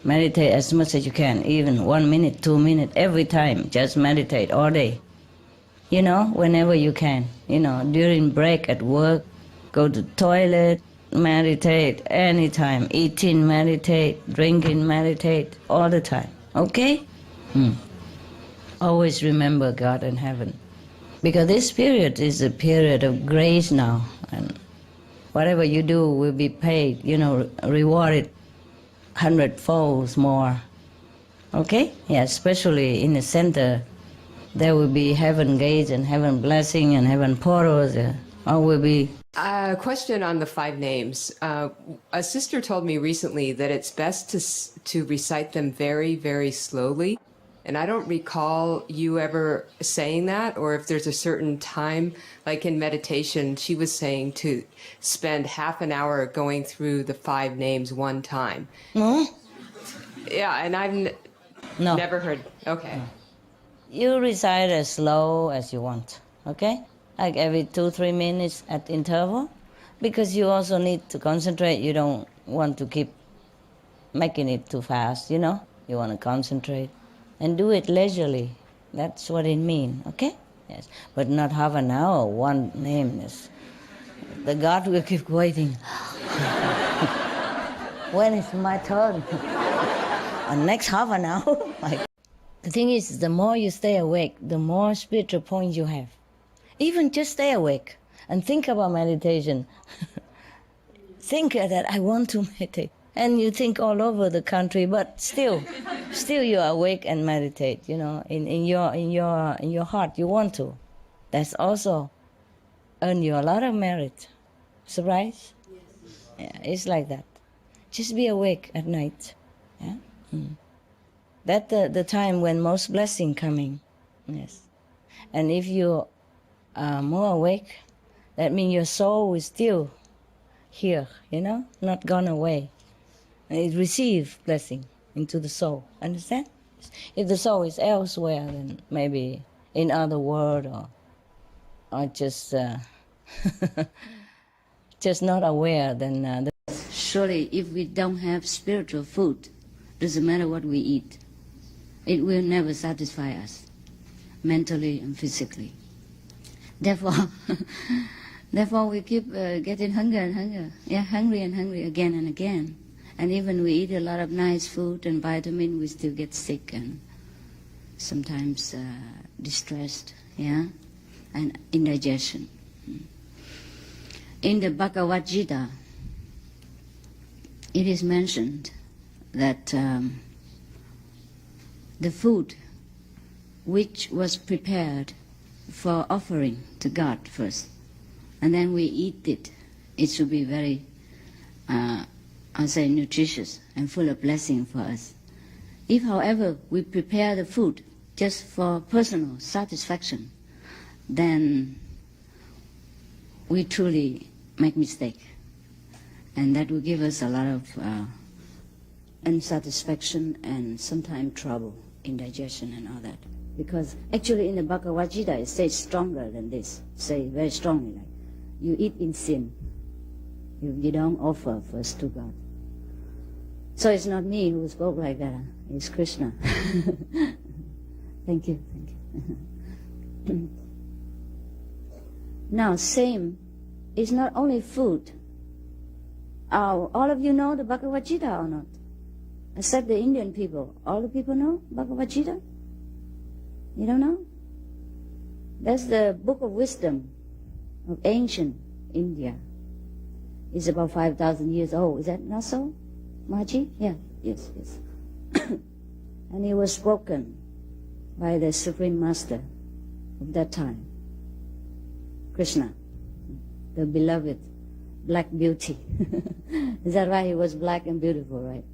Meditate as much as you can, even 1 minute, 2 minutes, every time. Just meditate all day. Whenever you can. During break at work, go to toilet, meditate anytime. Eating, meditate. Drinking, meditate. All the time. Okay? Always remember God and heaven. Because this period is a period of grace now. And whatever you do will be paid, rewarded 100-fold more. Okay? Yeah, especially in the center, there will be heaven gates and heaven blessing and heaven portals. All will be. A question on the 5 names. A sister told me recently that it's best to recite them very, very slowly. And I don't recall you ever saying that, or if there's a certain time, like in meditation, she was saying to spend half an hour going through the 5 names one time. No? Yeah, and I've never heard. Okay. No. You recite as slow as you want, okay? Like every 2-3 minutes at interval, because you also need to concentrate. You don't want to keep making it too fast, You want to concentrate. And do it leisurely. That's what it means, okay? Yes, but not half an hour, one name. The God will keep waiting. When is my turn? Next half an hour? The thing is, the more you stay awake, the more spiritual points you have. Even just stay awake and think about meditation. Think that I want to meditate. And you think all over the country, but still you are awake and meditate. In your heart, you want to. That's also earn you a lot of merit. Surprise? Yes. Yeah, it's like that. Just be awake at night. Yeah. That's the time when most blessing coming. Yes. And if you are more awake, that means your soul is still here. Not gone away. It receives blessing into the soul. Understand? If the soul is elsewhere, then maybe in other world or just just not aware, then surely if we don't have spiritual food, doesn't matter what we eat, it will never satisfy us, mentally and physically. Therefore, we keep getting hungry and hungry. Yeah, hungry and hungry again and again. And even we eat a lot of nice food and vitamin, we still get sick and sometimes distressed, yeah, and indigestion. In the Bhagavad Gita, it is mentioned that the food which was prepared for offering to God first, and then we eat it, it should be very nutritious and full of blessing for us. If, however, we prepare the food just for personal satisfaction, then we truly make mistake. And that will give us a lot of unsatisfaction and sometimes trouble, indigestion and all that. Because actually in the Bhagavad Gita it says stronger than this, say very strongly, like, you eat in sin. You don't offer first to God. So it's not me who spoke like that. It's Krishna. Thank you. Now, same is not only food. All of you know the Bhagavad Gita or not? Except the Indian people. All the people know Bhagavad Gita? You don't know? That's the book of wisdom of ancient India. It's about 5,000 years old. Is that not so, Maji? Yeah, yes. And it was spoken by the Supreme Master of that time, Krishna, the beloved black beauty. Is that right? He was black and beautiful, right?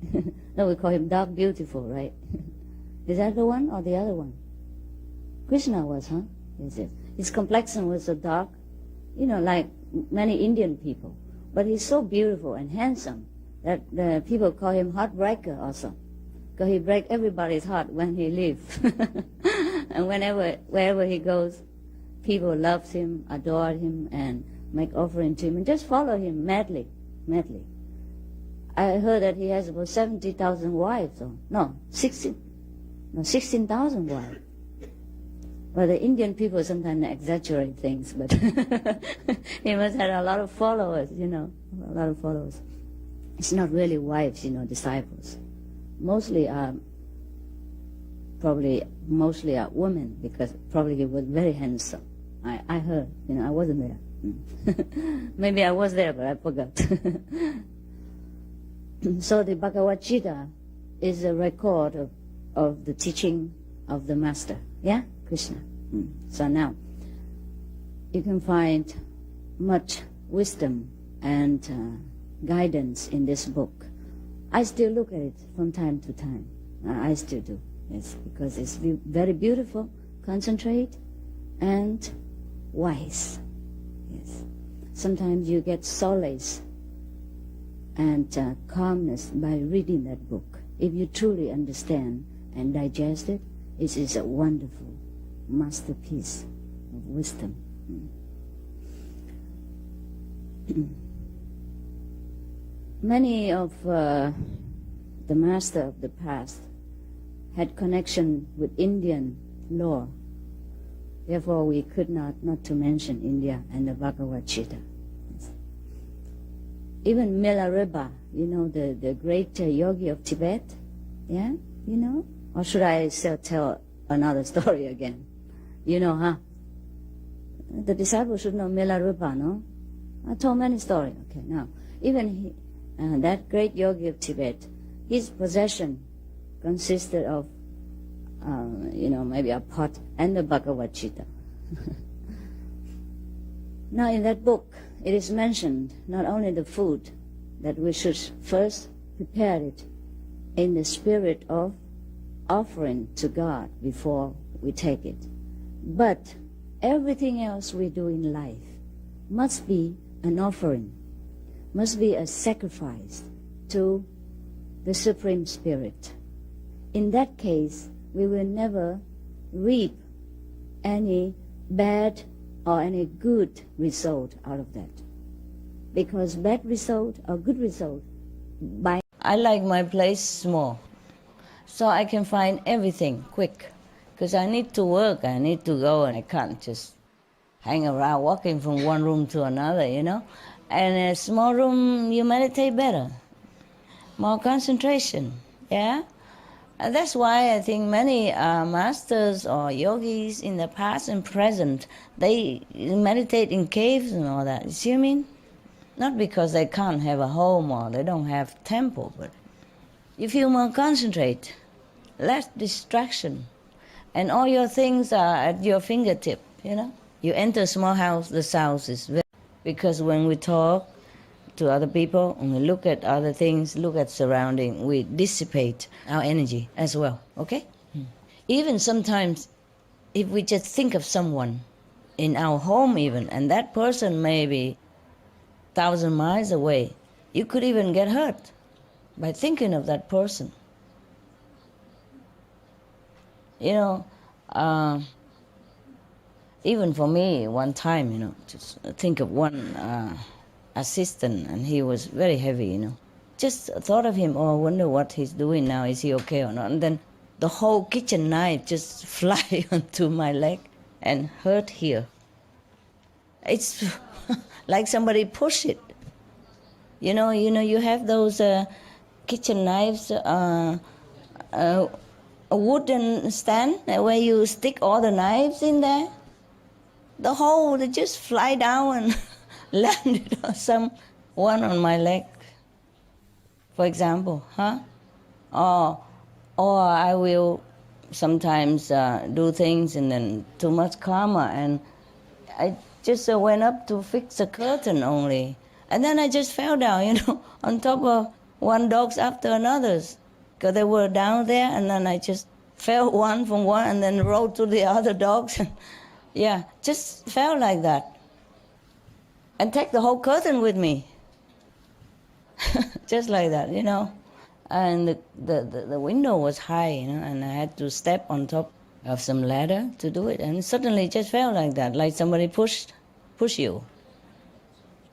No, we call him dark beautiful, right? Is that the one or the other one? Krishna was, huh? Yes. His complexion was so dark, like many Indian people. But he's so beautiful and handsome that the people call him heartbreaker also, because he breaks everybody's heart when he lives. And wherever he goes, people love him, adore him, and make offering to him, and just follow him madly. I heard that he has about 70,000 wives. Or, no, 16,000 wives. Well, the Indian people sometimes exaggerate things, but he must have a lot of followers, a lot of followers. It's not really wives, disciples. Mostly are women, because probably he was very handsome. I heard, I wasn't there. Maybe I was there, but I forgot. So the Bhagavad Gita is a record of the teaching of the Master, Krishna. So now, you can find much wisdom and guidance in this book. I still look at it from time to time. I still do, yes, because it's very beautiful, concentrate, and wise. Yes. Sometimes you get solace and calmness by reading that book. If you truly understand and digest it, it is a wonderful masterpiece of wisdom. Many of the master of the past had connection with Indian law. Therefore, we could not to mention India and the Bhagavad Gita. Yes. Even Milarepa, the great yogi of Tibet, Or should I tell another story again? The disciples should know Milarepa, no? I told many stories. Okay, now, even that great yogi of Tibet, his possession consisted of, maybe a pot and the Bhagavad Gita. Now, in that book, it is mentioned not only the food, that we should first prepare it in the spirit of offering to God before we take it, but everything else we do in life must be an offering, must be a sacrifice to the Supreme Spirit. In that case, we will never reap any bad or any good result out of that. Because bad result or good result, I like my place small, so I can find everything quick. Because I need to work, I need to go, and I can't just hang around walking from one room to another, And in a small room, you meditate better, more concentration, And that's why I think many masters or yogis in the past and present, they meditate in caves and all that. You see what I mean? Not because they can't have a home or they don't have temple, but you feel more concentrate, less distraction. And all your things are at your fingertip, You enter a small house, the sound is very... Because when we talk to other people, when we look at other things, look at surrounding, we dissipate our energy as well, okay? Even sometimes, if we just think of someone in our home even, and that person may be 1,000 miles away, you could even get hurt by thinking of that person. Even for me, one time, just think of one assistant, and he was very heavy, Just thought of him, I wonder what he's doing now, is he okay or not? And then the whole kitchen knife just fly onto my leg and hurt here. It's like somebody pushed it. You have those kitchen knives, a wooden stand where you stick all the knives in there. The whole, they just fly down and landed on someone on my leg, for example, Or I will sometimes do things and then too much karma, and I just went up to fix a curtain only. And then I just fell down, on top of one dogs after another's. Because they were down there, and then I just fell one from one and then rode to the other dogs. Just fell like that. And take the whole curtain with me. Just like that, And the window was high, and I had to step on top of some ladder to do it. And suddenly it just fell like that, like somebody push you.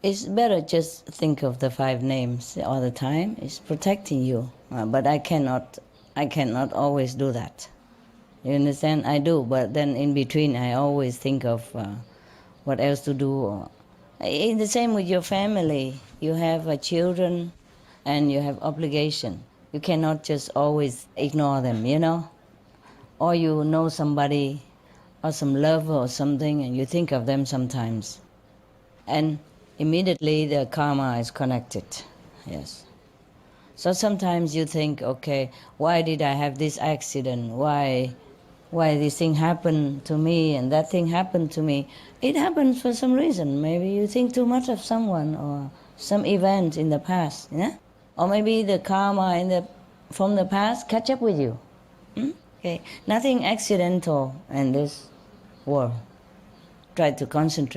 It's better just think of the 5 names all the time. It's protecting you. But I cannot always do that. You understand? I do, but then in between I always think of what else to do. In the same with your family. You have children and you have obligation. You cannot just always ignore them, you know? Or you know somebody or some lover or something and you think of them sometimes. And immediately the karma is connected. Yes. So sometimes you think, okay, why did I have this accident? Why this thing happened to me and that thing happened to me? It happens for some reason. Maybe you think too much of someone or some event in the past, yeah? Or maybe the karma from the past catch up with you. Okay, nothing accidental in this world. Try to concentrate.